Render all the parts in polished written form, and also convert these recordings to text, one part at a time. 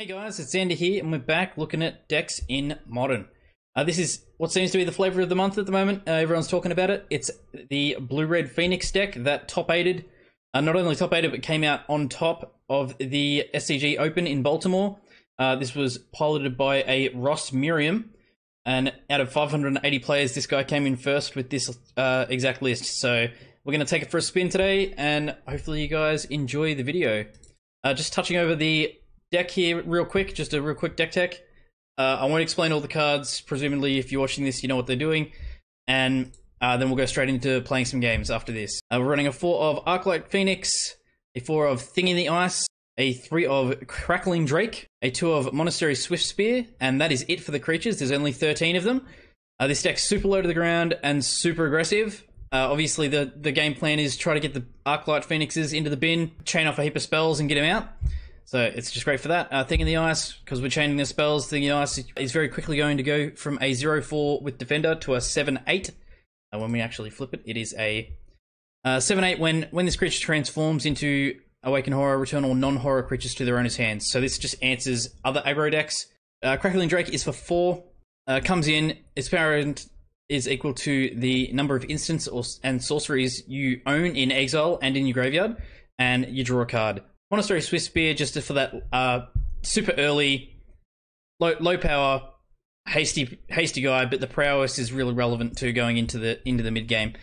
Hey guys, it's Andy here, and we're back looking at decks in Modern. This is what seems to be the flavour of the month at the moment. Everyone's talking about it. It's the Blue-Red Phoenix deck that top-aided. Not only top-aided, but came out on top of the SCG Open in Baltimore. This was piloted by a Ross Miriam, and out of 580 players, this guy came in first with this exact list. So we're going to take it for a spin today, and hopefully you guys enjoy the video. Just touching over the deck here real quick, just a real quick deck tech. I won't explain all the cards. Presumably, if you're watching this, you know what they're doing. And then we'll go straight into playing some games after this. We're running a 4 of Arclight Phoenix, a 4 of Thing in the Ice, a 3 of Crackling Drake, a 2 of Monastery Swift Spear, and that is it for the creatures. There's only 13 of them. This deck's super low to the ground and super aggressive. Obviously, the game plan is try to get the Arclight Phoenixes into the bin, chain off a heap of spells, and get them out. So it's just great for that. Thing in the Ice, because we're chaining the spells, Thing in the Ice is very quickly going to go from a 0-4 with Defender to a 7-8. When we actually flip it, it is a 7-8 when this creature transforms into Awaken Horror, return all non-horror creatures to their owner's hands. So this just answers other aggro decks. Crackling Drake is for 4. Comes in, its power is equal to the number of instants and sorceries you own in exile and in your graveyard, and you draw a card. Monastery Swift Spear, just for that super early, low power, hasty guy, but the prowess is really relevant to going into the mid game.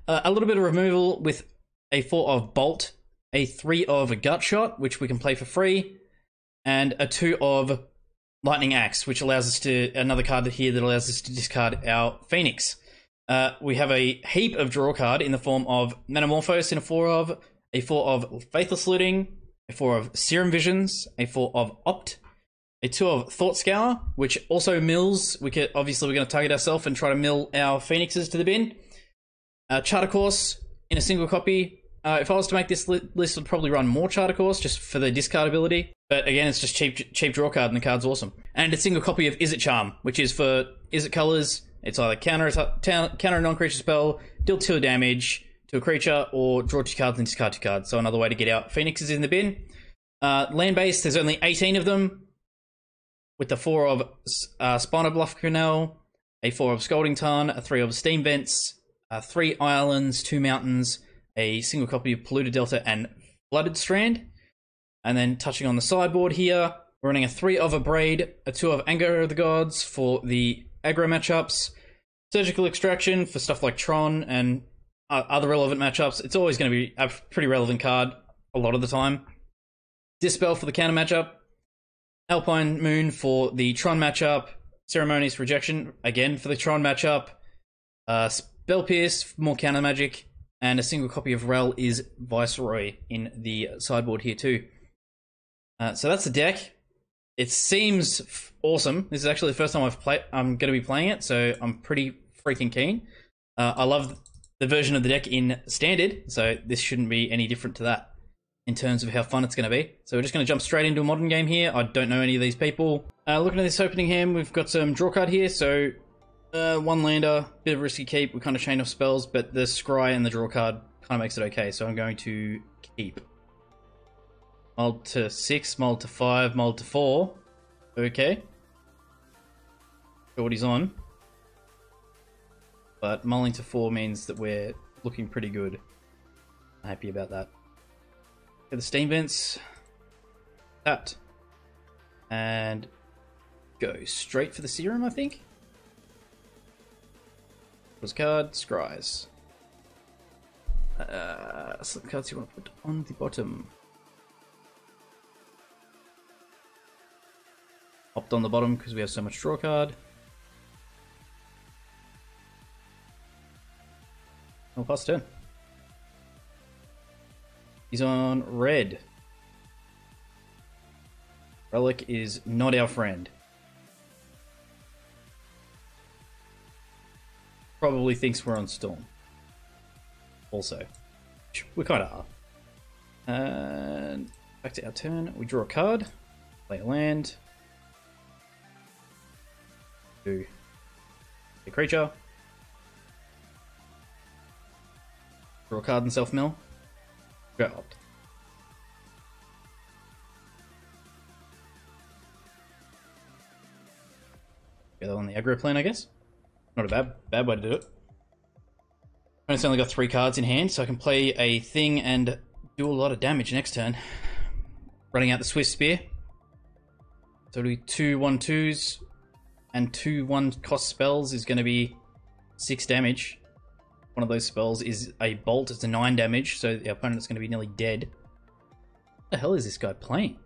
A little bit of removal with a 4 of Bolt, a 3 of Gut Shot, which we can play for free, and a 2 of Lightning Axe, which allows us to another card here that allows us to discard our Phoenix. We have a heap of draw card in the form of Metamorphose in a 4 of Faithless Looting, a 4 of Serum Visions, a 4 of Opt, a 2 of Thought Scour, which also mills. Obviously, we're going to target ourselves and try to mill our Phoenixes to the bin. Charter Course in a single copy. If I was to make this list, I'd probably run more Charter Course just for the discard ability. But again, it's just cheap draw card, and the card's awesome. And a single copy of Izzet Charm, which is for Izzet colors. It's either counter a non-creature spell, deal 2 damage to a creature, or draw 2 cards and discard 2 cards. So another way to get out Phoenixes in the bin. Land-based, there's only 18 of them, with the 4 of Spina Bluff Canal, a 4 of Scalding Tarn, a 3 of Steam Vents, 3 Islands, 2 Mountains, a single copy of Polluted Delta and Flooded Strand. And then touching on the sideboard here, we're running a 3 of Abrade, a 2 of Anger of the Gods for the aggro matchups, Surgical Extraction for stuff like Tron and other relevant matchups. It's always going to be a pretty relevant card a lot of the time. Dispel for the counter matchup, Alpine Moon for the Tron matchup, Ceremonious Rejection again for the Tron matchup, Spell Pierce for more counter magic, and a single copy of Rel is Viceroy in the sideboard here too. So that's the deck. It seems awesome. This is actually the first time I'm going to be playing it, so I'm pretty freaking keen. I love the version of the deck in Standard, so this shouldn't be any different to that in terms of how fun it's going to be. So we're just going to jump straight into a Modern game here. I don't know any of these people. Looking at this opening hand, we've got some draw card here, so 1 lander, bit of risky keep. We kind of chain off spells, but the scry and the draw card kind of makes it okay, so I'm going to keep. Mold to 6, mold to 5, mold to 4. Okay. Sure what he's on. But mulling to 4 means that we're looking pretty good. I'm happy about that. Get the Steam Vents. Tapped. And go straight for the Serum, I think. Was card, scries. Select cards you want to put on the bottom. Opt on the bottom because we have so much draw card. We'll pass turn. He's on red. Relic is not our friend. Probably thinks we're on Storm. Also. We kind of are. And back to our turn. We draw a card. Play a land. Do a creature. Draw a card and self-mill. Go Opt. go on the aggro plan, I guess. Not a bad way to do it. Opponent's only got 3 cards in hand, so I can play a thing and do a lot of damage next turn. Running out the Swift Spear. So it'll be 2 1/2s, and 2 1-cost spells is going to be 6 damage. One of those spells is a Bolt, it's a 9 damage, so the opponent's going to be nearly dead. What the hell is this guy playing?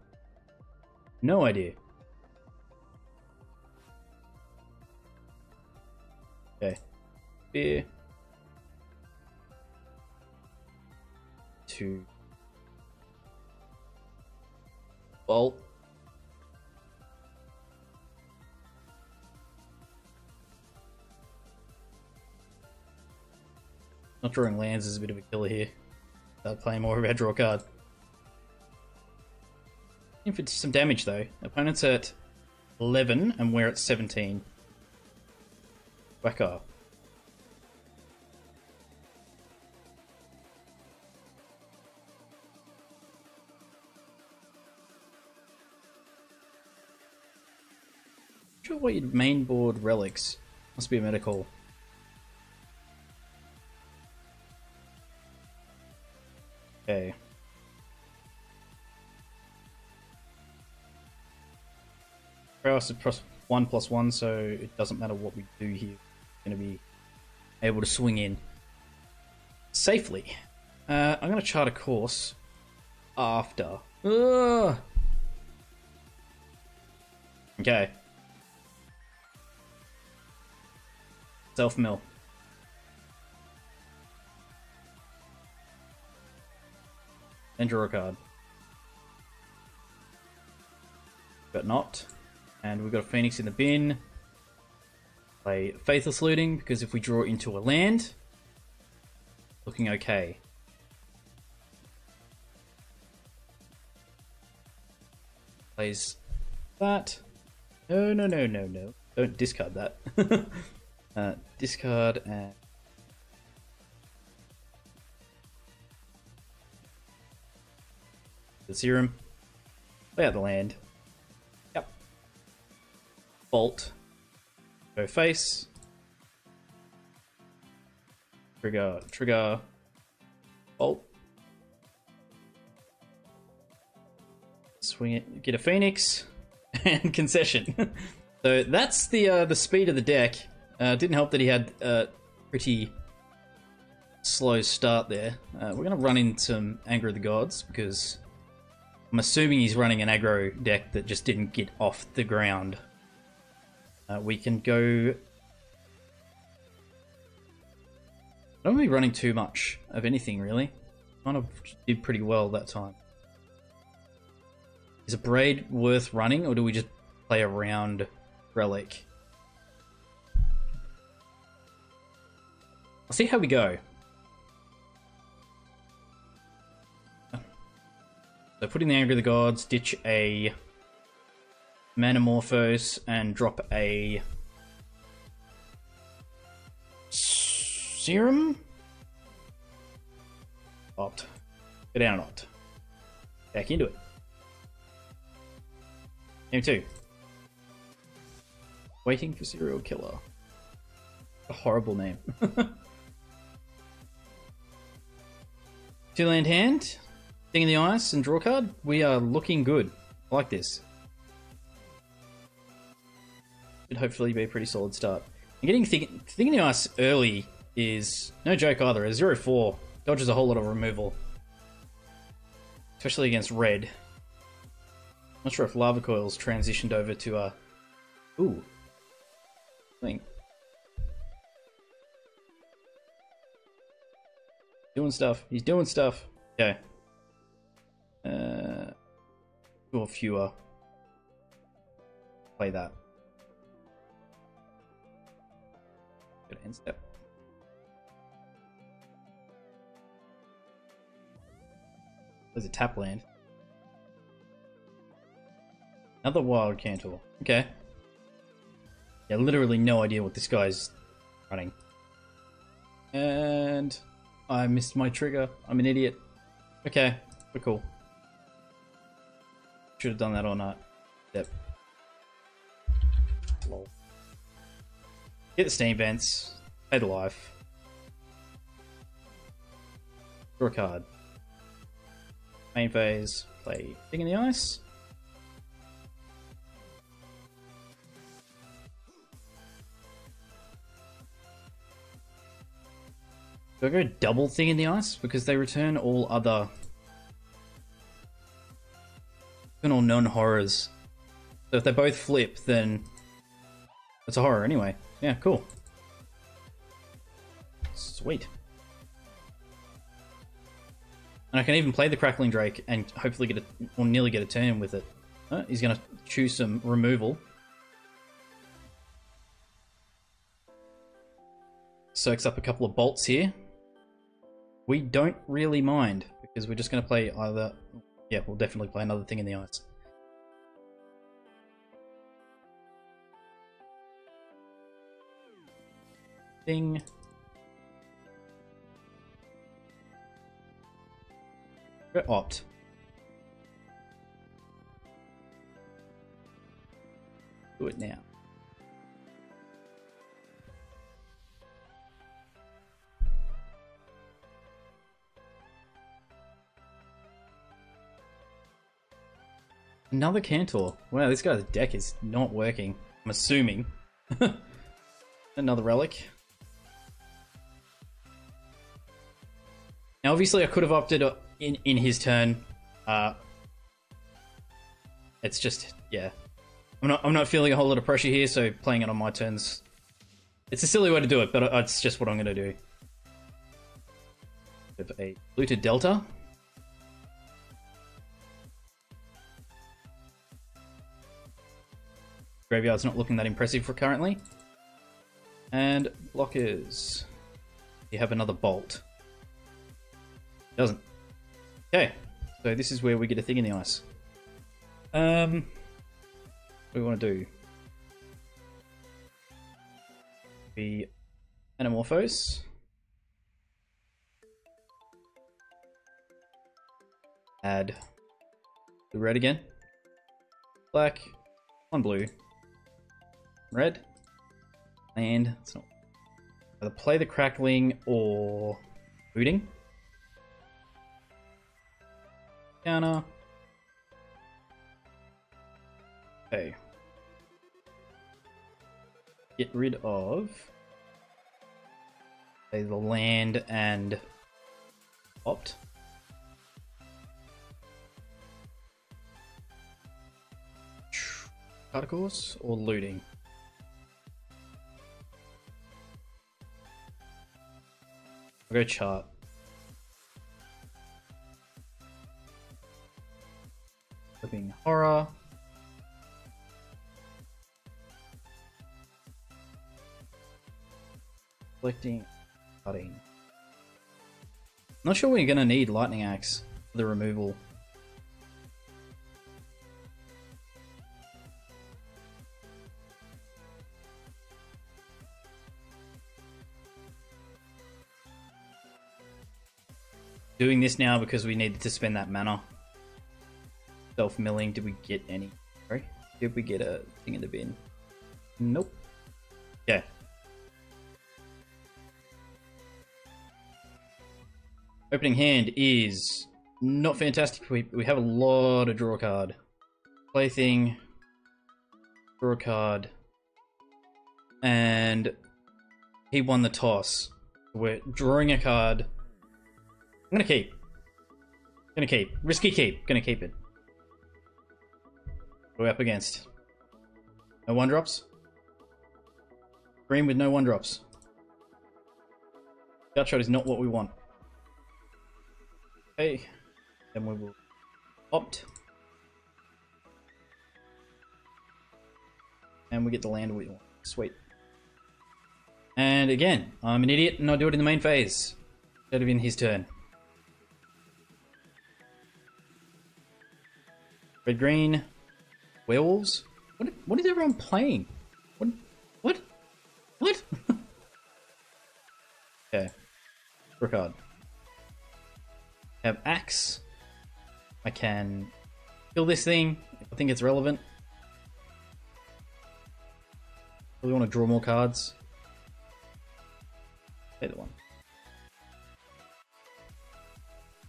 No idea. Okay. Spear. 2. Bolt. Not drawing lands is a bit of a killer here. Start playing more of our draw card. Looking for some damage though. Opponent's at 11 and we're at 17. Whack up. Not sure what your main board relics. Must be a medical. Okay. Chaos is +1/+1, so it doesn't matter what we do here. We're going to be able to swing in safely. I'm going to chart a course after. Ugh. Okay. Self-mill. And draw a card. But not. And we've got a Phoenix in the bin. Play Faithless Looting, because if we draw into a land, looking okay. Plays that. No. Don't discard that. Discard and... the Serum. Play out the land. Yep. Bolt. Go face. Trigger. Bolt. Swing it. Get a Phoenix. And Concession. So that's the speed of the deck. Didn't help that he had a pretty slow start there. We're going to run in some Anger of the Gods because I'm assuming he's running an aggro deck that just didn't get off the ground. We can go... I don't really running too much of anything, really. Kind of did pretty well that time. Is a Braid worth running, or do we just play around Relic? I'll see how we go. So put in the Anger of the Gods, ditch a Manamorphose, and drop a Serum? Opt. Go down and opt. Back into it. Game 2. Waiting for Serial Killer. A horrible name. 2-land hand. Thing in the ice and draw card. We are looking good. I like this. Should hopefully be a pretty solid start. And getting thing in the ice early is no joke either. A 0/4 dodges a whole lot of removal. Especially against red. Not sure if Lava Coil's transitioned over to a... Ooh. Thing. Doing stuff. He's doing stuff. Okay. 2 or fewer. Play that. Good end step. There's a tap land. Another Wild Cantor. Okay. Yeah, literally no idea what this guy's running. And I missed my trigger. I'm an idiot. Okay, we're cool. Should have done that or not. Yep. Lol. Get the steam vents. Pay the life. Draw a card. Main phase. Play Thing in the Ice. Do I go double Thing in the Ice? Because they return all other... all non-horrors. So if they both flip, then... it's a horror anyway. Yeah, cool. Sweet. And I can even play the Crackling Drake and hopefully get a... or nearly get a turn with it. He's going to choose some removal. Soaks up a couple of bolts here. We don't really mind, because we're just going to play either... yeah, we'll definitely play another Thing in the Ice. Thing. Go opt. Do it now. Another Cantor. Wow, this guy's deck is not working. I'm assuming. Another Relic. Now, obviously, I could have opted in his turn. It's just, yeah. I'm not feeling a whole lot of pressure here, so playing it on my turns. It's a silly way to do it, but it's just what I'm going to do. With a Looted Delta. Graveyard's not looking that impressive for currently. And blockers. You have another Bolt. Doesn't. Okay, so this is where we get a Thing in the Ice. What do we want to do? The Anamorphose. Add the red again. Black. One blue. Red. And it's not. Either play the Crackling or Looting. Counter. Okay. Get rid of, say, the land and opt. Card course or looting? I'll go chart. Flipping horror. Collecting, cutting. Not sure we're gonna need Lightning Axe for the removal. Doing this now because we needed to spend that mana. Self-milling, did we get any? Sorry? Did we get a thing in the bin? Nope. Yeah. Opening hand is not fantastic. We have a lot of draw card. Plaything. Draw card. And he won the toss. We're drawing a card. I'm gonna keep. Risky keep. Gonna keep it. What are we up against? No 1-drops? Green with no 1-drops. Gutshot is not what we want. Okay. Then we will opt. And we get the land we want. Sweet. And again, I'm an idiot and I do it in the main phase. Instead of in his turn. Red green. Werewolves? What is everyone playing? What? Okay. Draw card. Have axe. I can kill this thing if I think it's relevant. Really want to draw more cards. Play the one.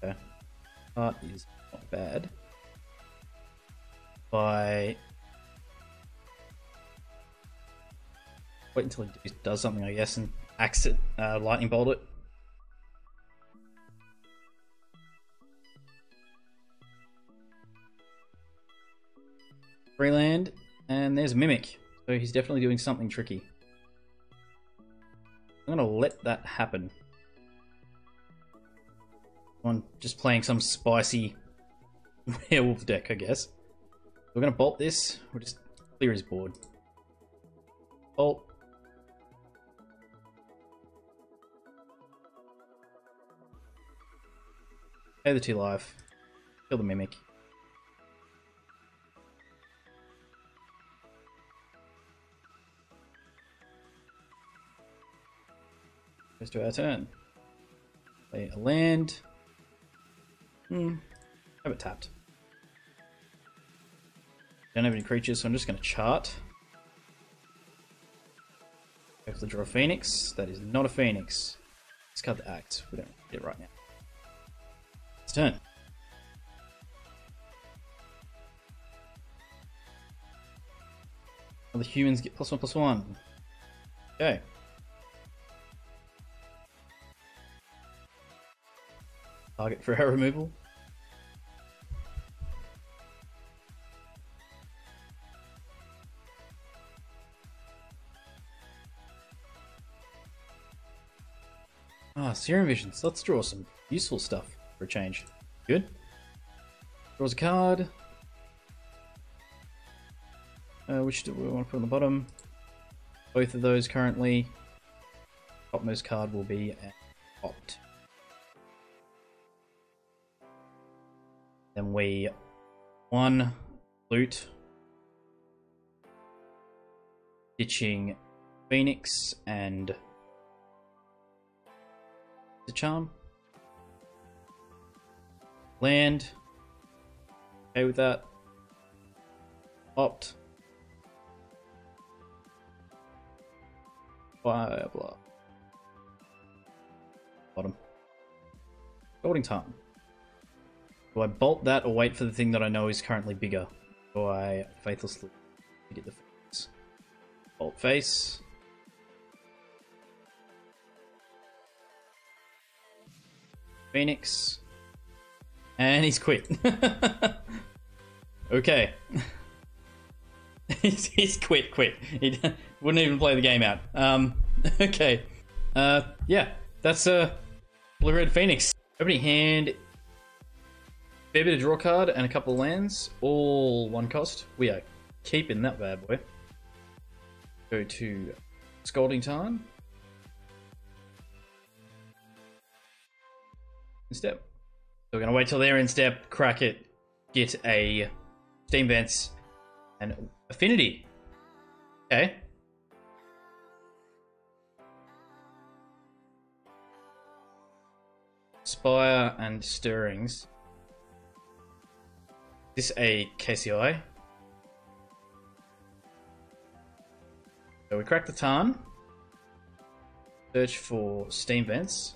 Okay. Art is not bad. By wait until he does something, I guess, and axe it, lightning bolt it. Freeland, and there's Mimic. So he's definitely doing something tricky. I'm gonna let that happen. On just playing some spicy werewolf deck, I guess. We're gonna bolt this. We'll just clear his board. Bolt. Pay the 2 life. Kill the Mimic. Goes to our turn. Play a land. Have it tapped. Don't have any creatures, so I'm just going to chart. Hopefully draw a Phoenix. That is not a Phoenix. Let's cut the axe. We don't need it right now. It's turn. All the humans get +1/+1. Okay. Target for our removal. Serum Visions. Let's draw some useful stuff for a change. Good. Draws a card. Which do we want to put on the bottom? Both of those currently. Topmost card will be an opt. Then we loot. Ditching Phoenix and the charm. Land. Okay with that. Opt. Blah blah. Bottom. Golding time. Do I bolt that or wait for the thing that I know is currently bigger? Do I faithlessly get the face? Bolt face. Phoenix. And he's quit. Okay. he's quit. He wouldn't even play the game out. Okay. Yeah, that's Blue-Red Phoenix. Opening hand. Fair bit of draw card and a couple of lands. All 1 cost. We are keeping that bad boy. Go to Scalding Tarn. Step. So we're going to wait till they're in step, crack it, get a Steam Vents and Affinity. Okay. Spire and Stirrings. Is this a KCI? So we crack the Tarn. Search for Steam Vents.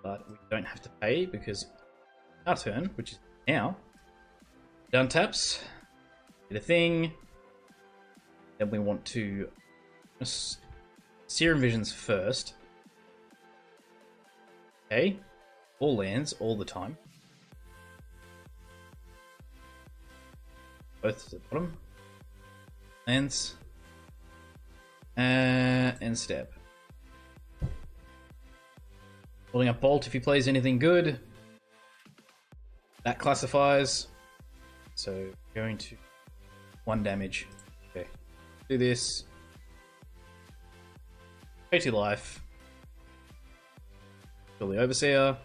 But we don't have to pay because our turn, which is now, down taps, get a thing. Then we want to Serum Visions first. Okay, all lands all the time. Both to the bottom. Lands. And step. Holding up Bolt if he plays anything good. That classifies. So going to 1 damage. Okay. Do this. Pay 2 life. Kill the Overseer.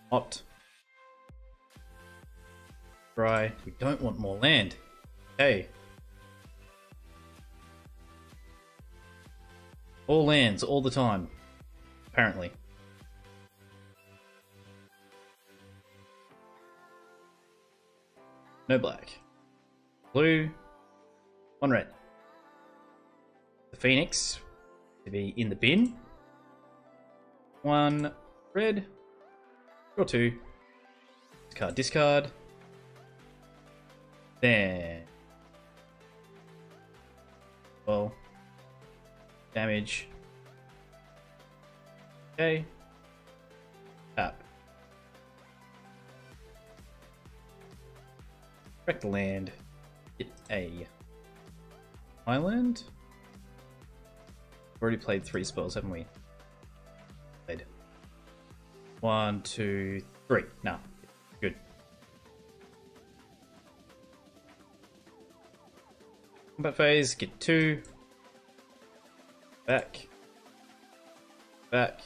Opt. Try. We don't want more land. Okay. All lands all the time. Apparently. No black. Blue. 1 red. The Phoenix to be in the bin. 1 red. Draw 2. Discard, discard. Then. Well. Damage. Okay. Tap. Correct the land. Hit a island. We've already played 3 spells, haven't we? Played 1, 2, 3. No. Good. Combat phase, get 2. Back. Back.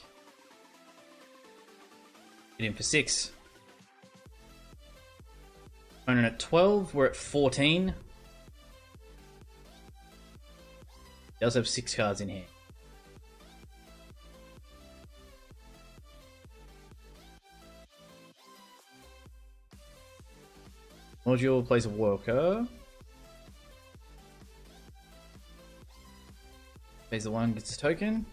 Get in for 6. Opponent at 12, we're at 14. He does have 6 cards in hand. Module plays a worker. Plays the 1, gets a token.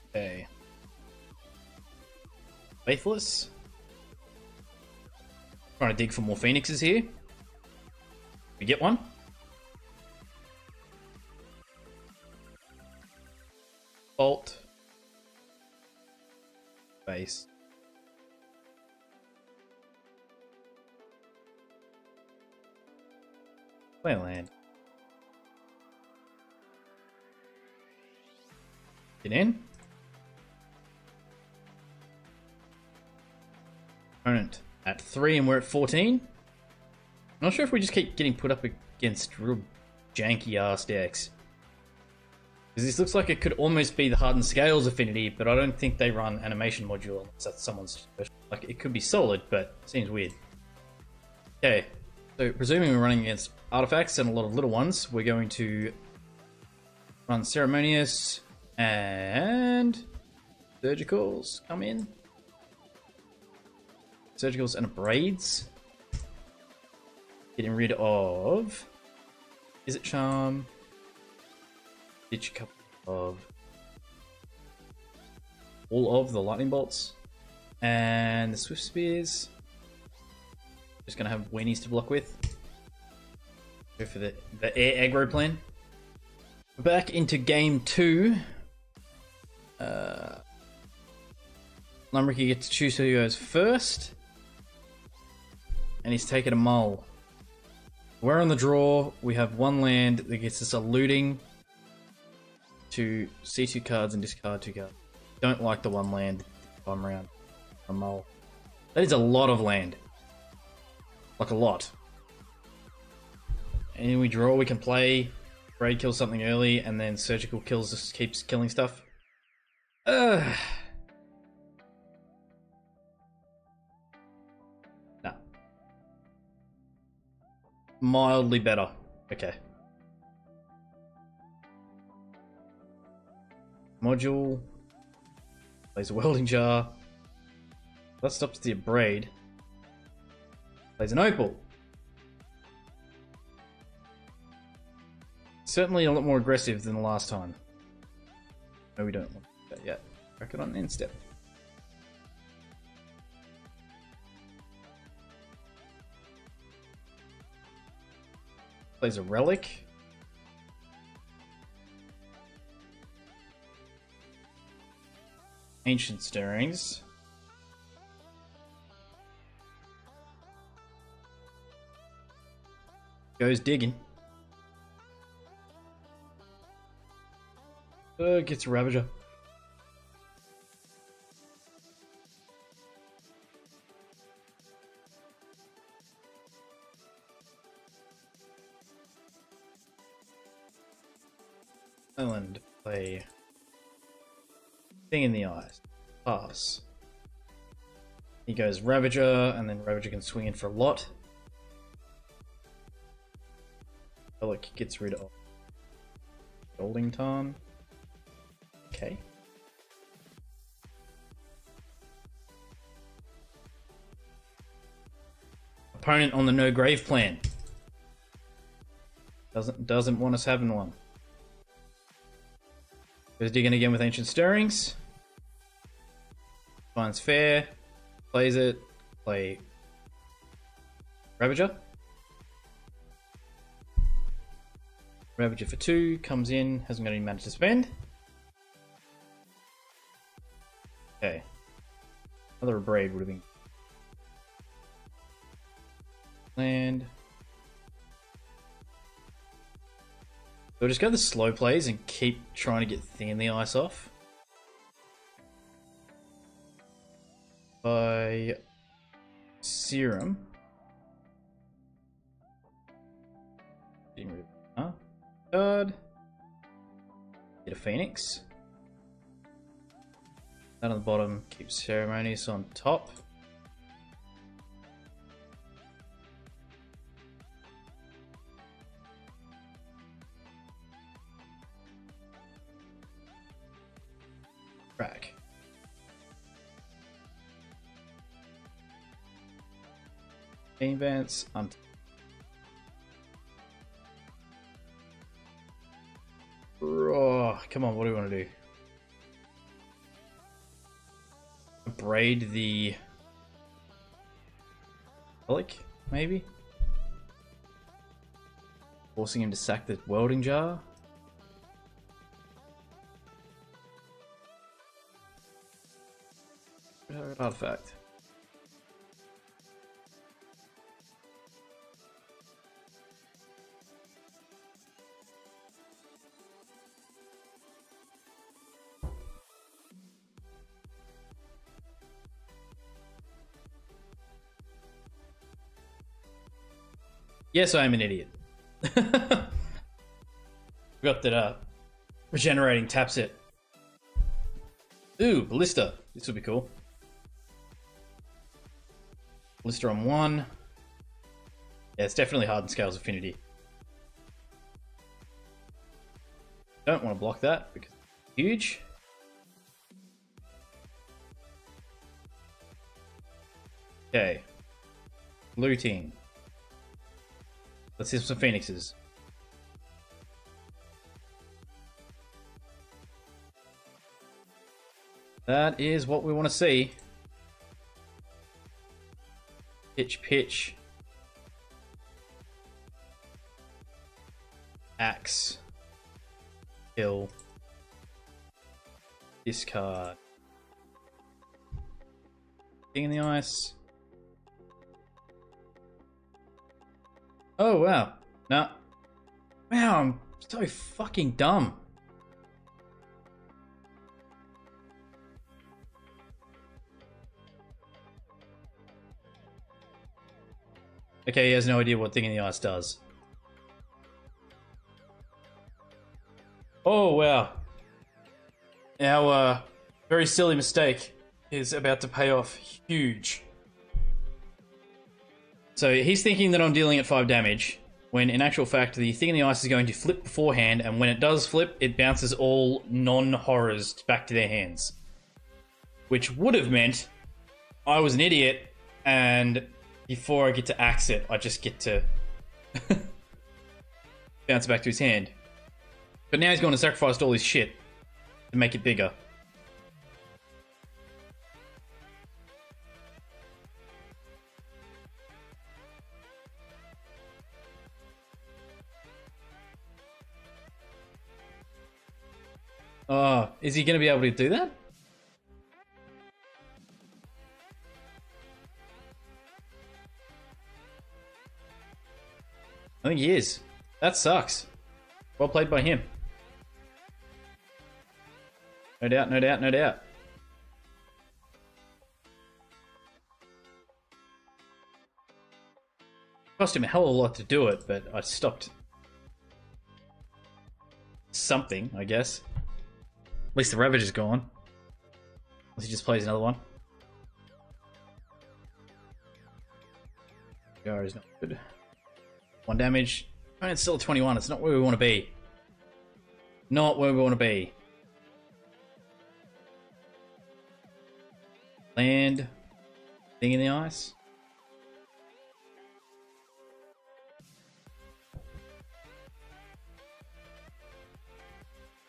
Okay. Faithless. Trying to dig for more phoenixes here. We get one. Bolt. Base. Play land. Get in. Opponent at 3 and we're at 14. I'm not sure if we just keep getting put up against real janky ass decks. Because this looks like it could almost be the Hardened Scales Affinity, but I don't think they run animation module unless that's someone's special. Like, it could be solid, but it seems weird. Okay, so presuming we're running against artifacts and a lot of little ones, we're going to run Ceremonious and Surgicals come in. Surgicals and Braids. Getting rid of Izzet Charm. Ditch a couple of all of the lightning bolts and the swift spears. Just gonna have weenies to block with. Go for the air aggro plan. Back into game 2. Lumbricky gets to choose who goes first. And he's taken a mull. We're on the draw. We have 1 land that gets us a looting to see 2 cards and discard 2 cards. Don't like the 1 land time around. A mull. That is a lot of land. Like a lot. And then we draw, we can play. Braid kills something early, and then Surgical kills us, keeps killing stuff. Nah. Mildly better. Okay. Module. Plays a welding jar. That stops the braid. Plays an opal. Certainly a lot more aggressive than the last time. No, we don't want that yet. Crack it on end step. Plays a relic. Ancient Stirrings. Goes digging. Gets a Ravager. Island. Play. Thing in the eyes. Pass. He goes Ravager, and then Ravager can swing in for a lot. Relic gets rid of Golding Tarn. Okay. Opponent on the no grave plan. Doesn't want us having one. Goes digging again with Ancient Stirrings. Finds fair. Plays it. Play Ravager. Ravager for 2. Comes in. Hasn't got any mana to spend. Okay. Another Abrade would have been land. So just go the slow plays and keep trying to get Thing in the Ice off. By Serum. Card. Get a Phoenix. That on the bottom, keep Ceremonious on top. Crack. Game Vance. Oh, come on, what do we want to do? Braid the Relic, maybe? Forcing him to sack the welding jar? Artifact. Yes, I am an idiot. Forgot that regenerating taps it. Ooh, Ballista. This would be cool. Ballista on 1. Yeah, it's definitely Hardened Scales Affinity. Don't want to block that because it's huge. Okay. Looting. Let's see some Phoenixes. That is what we want to see. Pitch, pitch. Axe. Kill. Discard. Thing in the Ice. Oh, wow. No. Wow, I'm so fucking dumb. Okay, he has no idea what Thing in the Ice does. Oh, wow. Our very silly mistake is about to pay off huge. So he's thinking that I'm dealing at 5 damage, when in actual fact the Thing in the Ice is going to flip beforehand, and when it does flip, it bounces all non-horrors back to their hands. Which would have meant I was an idiot, and before I get to axe it, I just get to bounce it back to his hand. But now he's going to sacrifice all his shit to make it bigger. Oh, is he going to be able to do that? I think he is. That sucks. Well played by him. No doubt, no doubt, no doubt. Cost him a hell of a lot to do it, but I stopped something, I guess. At least the Ravager's gone. Unless he just plays another one. Jar is not good. 1 damage. Oh, it's still a 21. It's not where we want to be. Not where we want to be. Land. Thing in the Ice.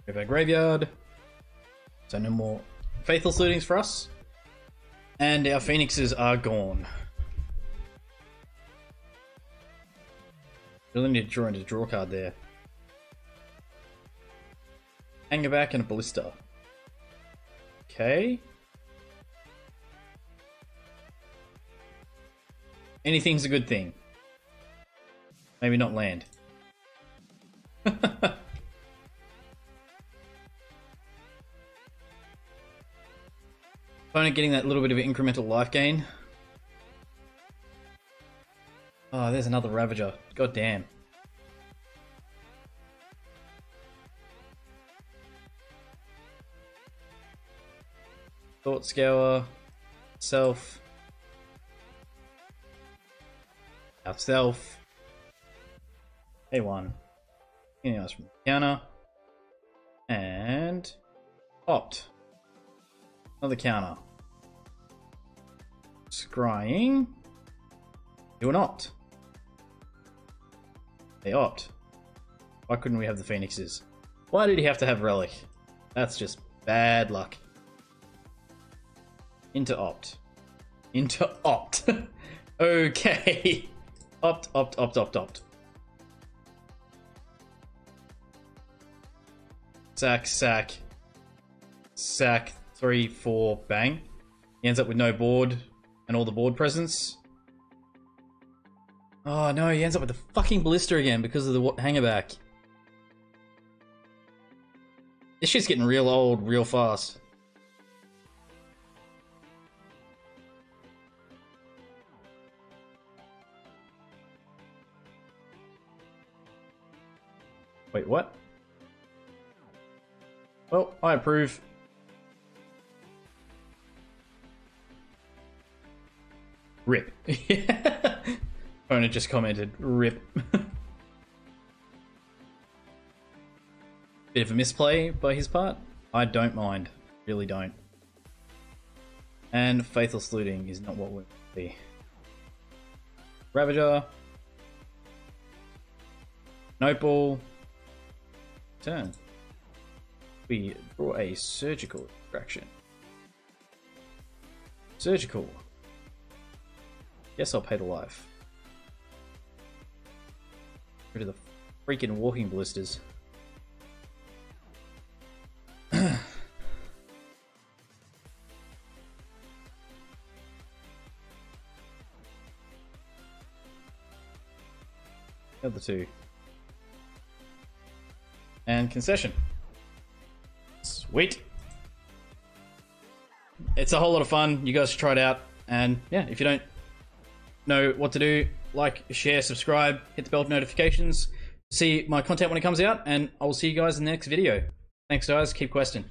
We have our graveyard. So no more Faithful Lootings for us. And our Phoenixes are gone. Really need to draw into draw card there. Hanger back and a Ballista. Okay. Anything's a good thing. Maybe not land. Opponent getting that little bit of incremental life gain. Oh, there's another Ravager. God damn. Thought Scour. Self. Ourself. A1. Anything else from the counter. And opt. Another counter. Scrying. Do an opt. They opt. Why couldn't we have the Phoenixes? Why did he have to have Relic? That's just bad luck. Into opt. Into opt. Okay. Opt, opt, opt, opt, opt. Sack, sack. Sack. 3, 4, bang. He ends up with no board and all the board presence. Oh no, he ends up with the fucking Ballista again because of the hanger back. This shit's getting real old real fast. Wait, what? Well, I approve. Rip. Opponent just commented, rip. Bit of a misplay by his part. I don't mind. Really don't. And Faithless Looting is not what we want to be. Ravager. Noteball. Turn. We draw a Surgical Extraction. Surgical. Guess I'll pay to life. Rid of the freaking walking blisters. The other two. And concession. Sweet. It's a whole lot of fun. You guys should try it out. And yeah, if you don't know what to do, like, share, subscribe, hit the bell notifications, see my content when it comes out, and I will see you guys in the next video. Thanks guys, keep questing.